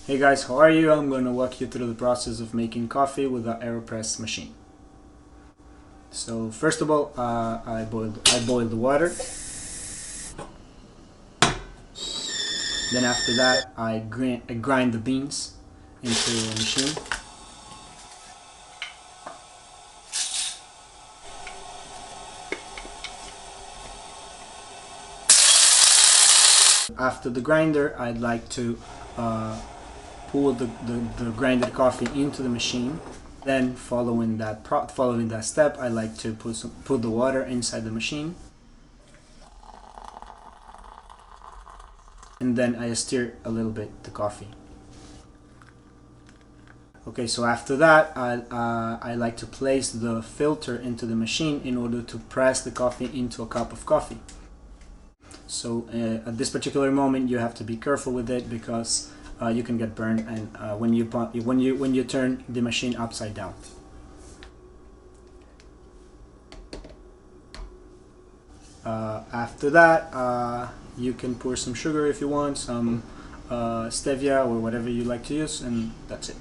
Hey guys, how are you? I'm going to walk you through the process of making coffee with the Aeropress machine. So first of all, I boiled the water. Then after that, I grind the beans into the machine. After the grinder, I'd like to pour the grinded coffee into the machine. Then following that step, I like to put the water inside the machine. And then I stir a little bit the coffee. Okay, so after that, I like to place the filter into the machine in order to press the coffee into a cup of coffee. So at this particular moment, you have to be careful with it because you can get burned, and when you turn the machine upside down. After that, you can pour some sugar if you want, some stevia or whatever you like to use, and that's it.